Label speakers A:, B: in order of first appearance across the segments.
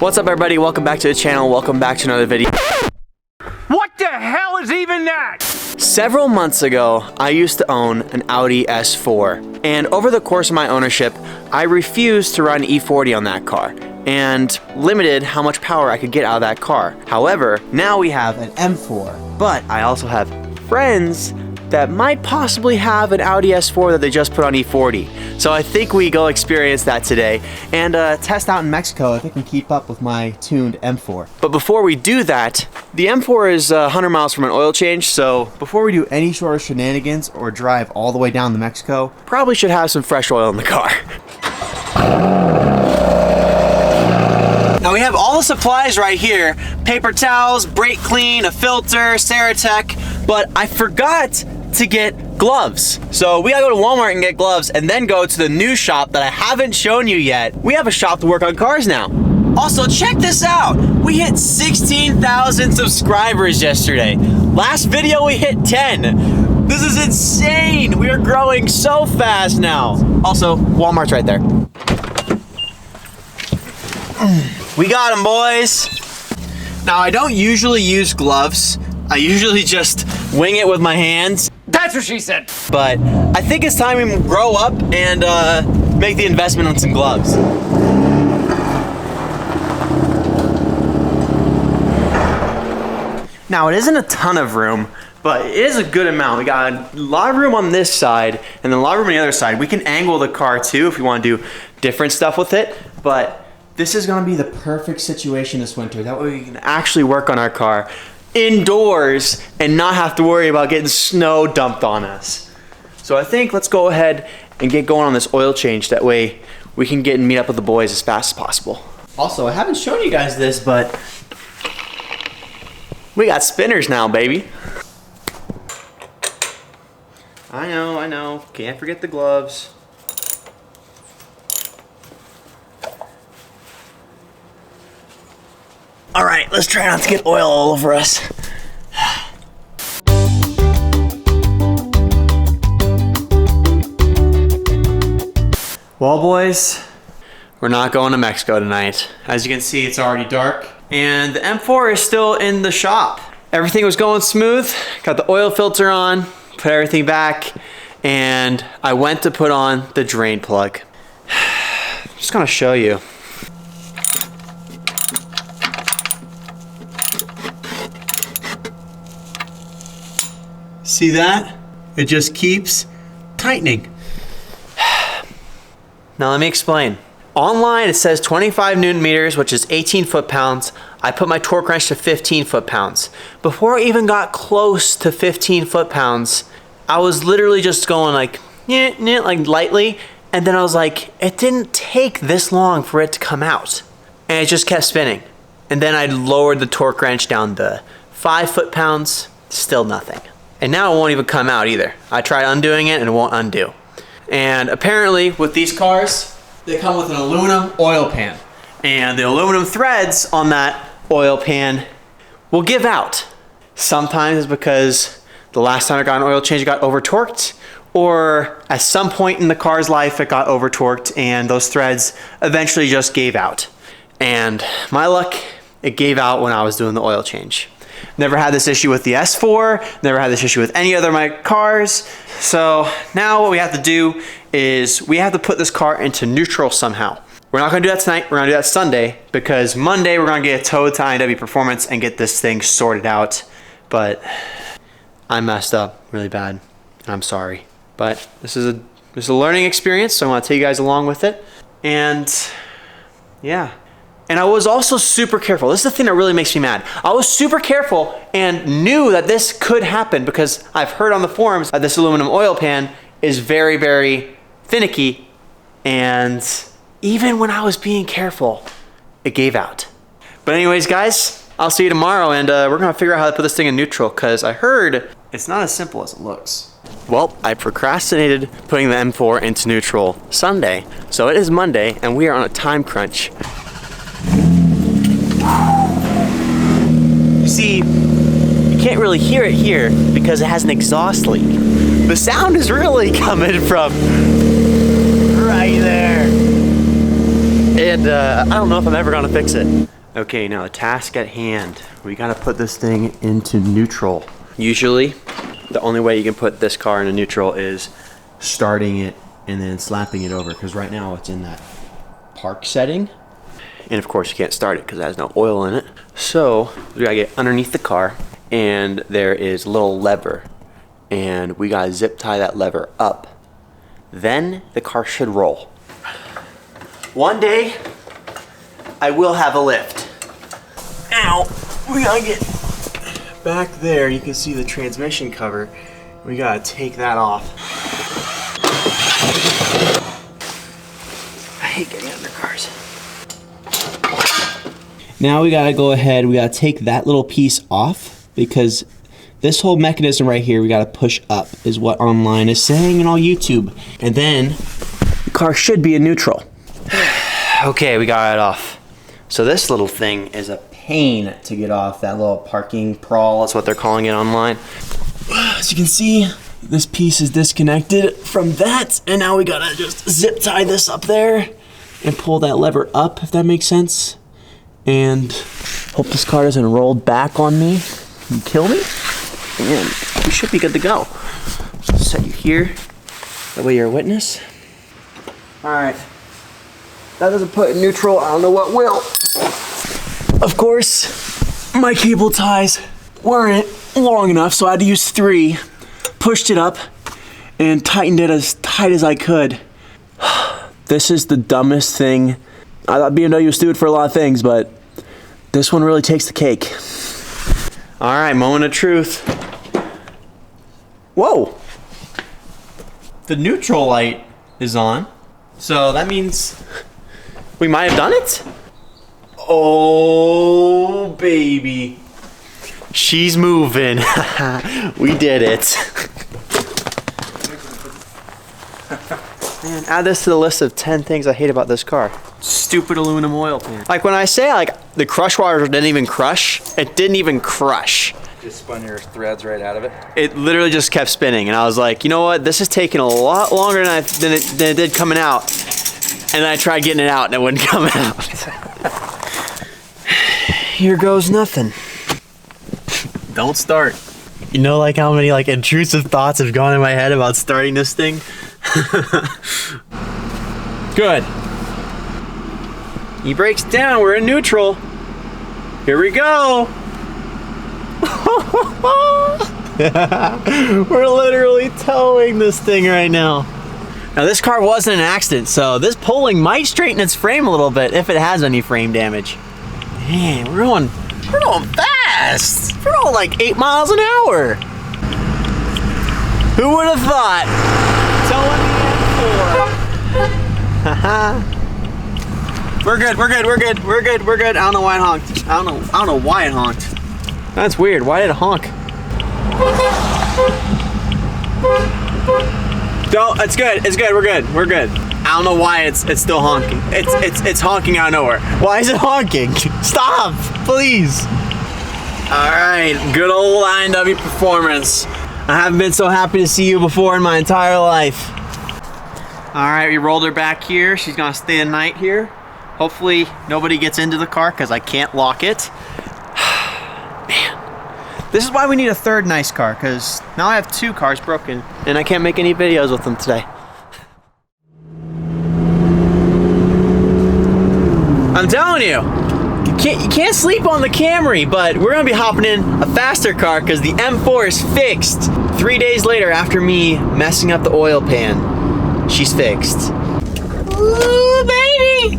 A: What's up, everybody? Welcome back to the channel. Welcome back to another video.
B: What the hell is even that?
A: Several months ago, I used to own an Audi S4, and over the course of my ownership, I refused to run E40 on that car and limited how much power I could get out of that car. However, now we have an M4, but I also have friends that might possibly have an Audi S4 that they just put on E40. So I think we go experience that today and test out in Mexico if it can keep up with my tuned M4. But before we do that, the M4 is 100 miles from an oil change, so before we do any sort of shenanigans or drive all the way down to Mexico, probably should have some fresh oil in the car. Now we have all the supplies right here: paper towels, brake clean, a filter, Ceratec, but I forgot to get gloves. So we gotta go to Walmart and get gloves and then go to the new shop that I haven't shown you yet. We have a shop to work on cars now. Also, check this out. We hit 16,000 subscribers yesterday. Last video we hit 10. This is insane. We are growing so fast now. Also, Walmart's right there. We got them, boys. Now, I don't usually use gloves. I usually just wing it with my hands.
B: That's what she said.
A: But I think it's time we grow up and make the investment on some gloves. Now, it isn't a ton of room, but it is a good amount. We got a lot of room on this side and then a lot of room on the other side. We can angle the car too if we want to do different stuff with it, but this is gonna be the perfect situation this winter. That way we can actually work on our car indoors and not have to worry about getting snow dumped on us. So I think let's go ahead and get going on this oil change. That way we can get and meet up with the boys as fast as possible. Also, I haven't shown you guys this, but we got spinners now, baby. I know. Can't forget the gloves. All right, let's try not to get oil all over us. Well, boys, we're not going to Mexico tonight. As you can see, it's already dark, and the M4 is still in the shop. Everything was going smooth. Got the oil filter on, put everything back, and I went to put on the drain plug. Just gonna show you. See that? It just keeps tightening. Now let me explain. Online it says 25 Newton meters, which is 18 foot-pounds. I put my torque wrench to 15 foot-pounds. Before I even got close to 15 foot-pounds, I was literally just going like, like lightly, and then I was like, it didn't take this long for it to come out. And it just kept spinning. And then I lowered the torque wrench down to 5 foot-pounds, still nothing. And now it won't even come out either. I tried undoing it and it won't undo. And apparently with these cars, they come with an aluminum oil pan. And the aluminum threads on that oil pan will give out. Sometimes it's because the last time I got an oil change, it got over torqued, or at some point in the car's life, it got over torqued and those threads eventually just gave out. And my luck, it gave out when I was doing the oil change. Never had this issue with the S4, never had this issue with any other of my cars. So now what we have to do is we have to put this car into neutral somehow. We're not gonna do that tonight, we're gonna do that Sunday, because Monday we're gonna get it towed to INW Performance and get this thing sorted out. But I messed up really bad, and I'm sorry. But this is a learning experience, so I wanna take you guys along with it. And yeah. And I was also super careful. This is the thing that really makes me mad. I was super careful and knew that this could happen because I've heard on the forums that this aluminum oil pan is very, very finicky. And even when I was being careful, it gave out. But anyways, guys, I'll see you tomorrow, and we're gonna figure out how to put this thing in neutral, because I heard it's not as simple as it looks. Well, I procrastinated putting the M4 into neutral Sunday. So it is Monday, and we are on a time crunch. You see, you can't really hear it here because it has an exhaust leak. The sound is really coming from right there. and I don't know if I'm ever gonna fix it. Okay, now the task at hand. We gotta put this thing into neutral. Usually, the only way you can put this car into neutral is starting it and then slapping it over, because right now it's in that park setting. And of course you can't start it because it has no oil in it. So we gotta get underneath the car, and there is a little lever, and we gotta zip tie that lever up. Then the car should roll. One day, I will have a lift. Ow, we gotta get back there. You can see the transmission cover. We gotta take that off. I hate getting under cars. Now we gotta go ahead, we gotta take that little piece off, because this whole mechanism right here, we gotta push up, is what online is saying and on YouTube. And then the car should be in neutral. Okay, we got it off. So this little thing is a pain to get off, that little parking prawl, that's what they're calling it online. As you can see, this piece is disconnected from that, and now we gotta just zip tie this up there and pull that lever up, if that makes sense. And hope this car doesn't roll back on me and kill me. And we should be good to go. Set you here, that way you're a witness. All right. That doesn't put it in neutral, I don't know what will. Of course, my cable ties weren't long enough, so I had to use 3. Pushed it up and tightened it as tight as I could. This is the dumbest thing. I thought BMW was stupid for a lot of things, but this one really takes the cake. All right, moment of truth. Whoa! The neutral light is on, so that means we might have done it? Oh, baby. She's moving. We did it. Man, add this to the list of 10 things I hate about this car. Stupid aluminum oil pan. Like when I say like the crush wire didn't even crush, it didn't even crush.
C: Just spun your threads right out of it?
A: It literally just kept spinning, and I was like, you know what? This is taking a lot longer than it did coming out. And then I tried getting it out and it wouldn't come out. Here goes nothing. Don't start. You know, like how many like intrusive thoughts have gone in my head about starting this thing? Good. He breaks down, we're in neutral. Here we go. We're literally towing this thing right now. Now this car wasn't an accident, so this pulling might straighten its frame a little bit if it has any frame damage. Man, we're going fast. We're going like 8 miles an hour. Who would have thought? Towing the M4. We're good. I don't know why it honked. I don't know why it honked. That's weird. Why did it honk? No, it's good. We're good. I don't know why it's still honking. It's honking out of nowhere. Why is it honking? Stop, please. All right, good old INW performance. I haven't been so happy to see you before in my entire life. All right, we rolled her back here. She's gonna stay the night here. Hopefully nobody gets into the car because I can't lock it. Man, this is why we need a third nice car, because now I have 2 cars broken and I can't make any videos with them today. I'm telling you, you can't sleep on the Camry, but we're gonna be hopping in a faster car because the M4 is fixed. 3 days later, after me messing up the oil pan, she's fixed. Ooh, baby!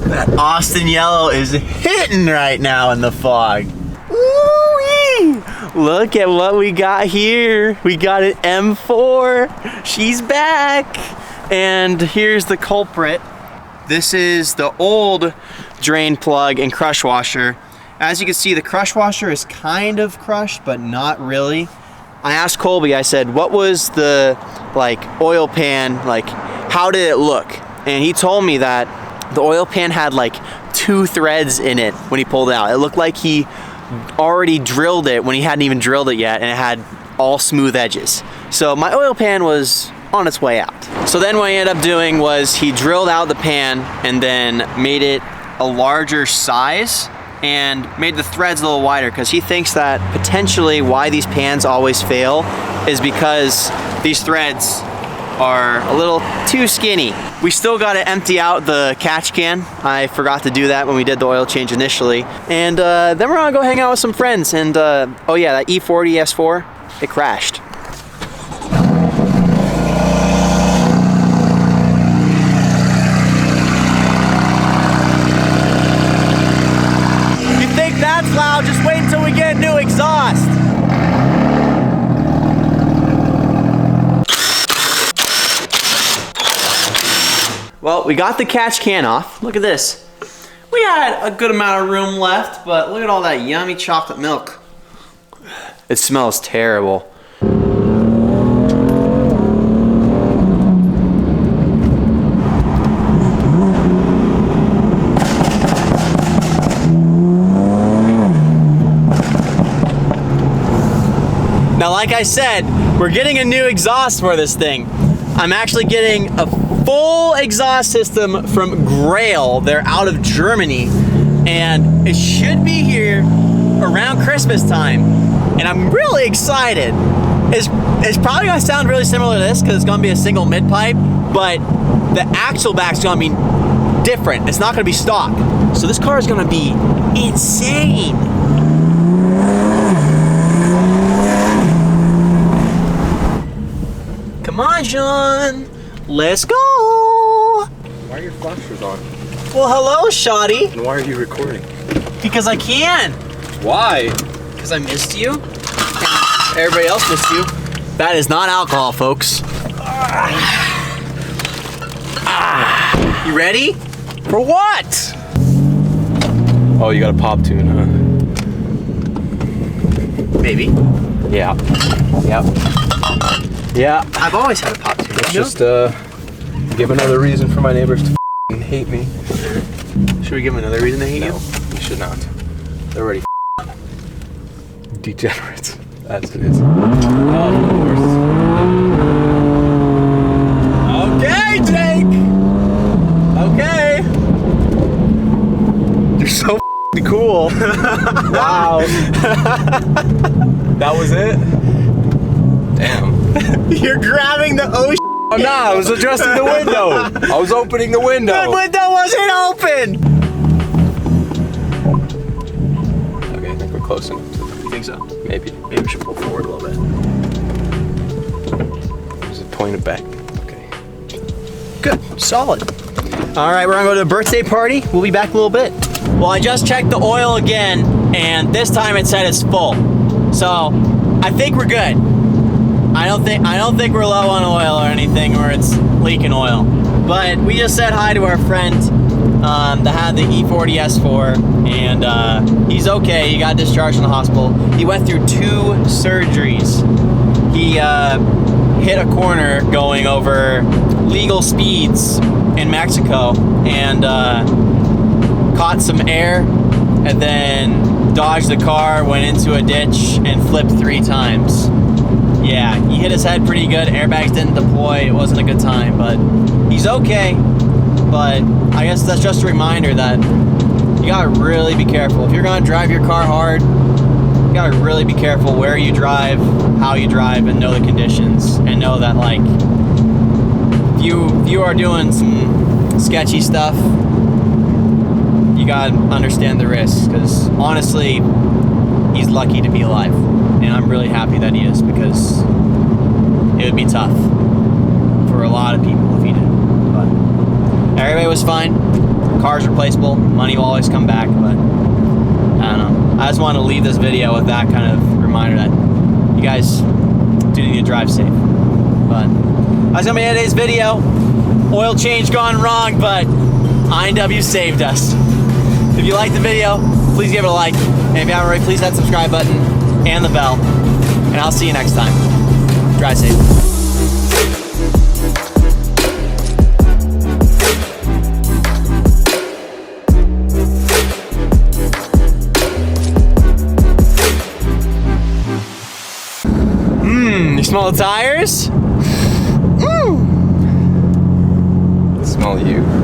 A: That Austin yellow is hitting right now in the fog. Ooh-wee! Look at what we got here. We got an M4. She's back. And here's the culprit. This is the old drain plug and crush washer. As you can see, the crush washer is kind of crushed, but not really. I asked Colby, I said, what was the oil pan, how did it look? And he told me that the oil pan had 2 threads in it when he pulled it out. It looked like he already drilled it when he hadn't even drilled it yet, and it had all smooth edges. So my oil pan was on its way out. So then what he ended up doing was he drilled out the pan and then made it a larger size and made the threads a little wider, because he thinks that potentially why these pans always fail is because these threads are a little too skinny. We still got to empty out the catch can. I forgot to do that when we did the oil change initially. And then we're gonna go hang out with some friends. And oh yeah, that E40 S4, it crashed. You think that's loud? Just wait until we get new exhaust. Well, we got the catch can off. Look at this. We had a good amount of room left, but look at all that yummy chocolate milk. It smells terrible. Now, like I said, we're getting a new exhaust for this thing. I'm actually getting a full exhaust system from Grail. They're out of Germany, and it should be here around Christmas time. And I'm really excited. It's probably gonna sound really similar to this because it's gonna be a single mid pipe, but the axle back's gonna be different. It's not gonna be stock. So this car is gonna be insane. Come on, Sean. Let's go.
C: Why are your flashers on?
A: Well, hello, Shoddy.
C: And why are you recording?
A: Because I can.
C: Why?
A: Because I missed you. Everybody else missed you. That is not alcohol, folks. You ready?
C: For what? Oh, you got a pop tune, huh?
A: Maybe.
C: Yeah. Yep. Yeah.
A: I've always had a pop tune.
C: Let's just give another reason for my neighbors to hate me.
A: Should we give them another reason to hate you?
C: You should not. They're already degenerates. As it is. Of course.
A: Okay, Jake. Okay.
C: You're so cool. Wow. That was it? Damn.
A: You're grabbing the ocean.
C: Oh, no, I was adjusting the window. I was opening the window.
A: The window wasn't open.
C: Okay, I think we're close enough to
A: You think so?
C: maybe.
A: Maybe we should pull forward a little bit.
C: There's a pointed back. Okay.
A: Good, solid. All right, we're gonna go to a birthday party. We'll be back in a little bit. Well, I just checked the oil again, and this time it said it's full. So I think we're good. I don't think we're low on oil or anything, or it's leaking oil. But we just said hi to our friend that had the E40 S4, and he's okay. He got discharged from the hospital. He went through 2 surgeries. He hit a corner going over legal speeds in Mexico and caught some air, and then dodged the car, went into a ditch, and flipped 3 times. Yeah, he hit his head pretty good. Airbags didn't deploy. It wasn't a good time, but he's okay. But I guess that's just a reminder that you gotta really be careful. If you're gonna drive your car hard, you gotta really be careful where you drive, how you drive, and know the conditions. And know that, like, if you are doing some sketchy stuff, you gotta understand the risks. Because honestly, he's lucky to be alive. And I'm really happy that he is, because it would be tough for a lot of people if he didn't. But everybody was fine. Car's replaceable. Money will always come back. But I don't know. I just wanted to leave this video with that kind of reminder that you guys do need to drive safe. But that's gonna be today's video. Oil change gone wrong, but INW saved us. If you liked the video, please give it a like. And if you haven't already, please hit that subscribe button and the bell. And I'll see you next time. Drive safe. You smell the tires?
C: all you.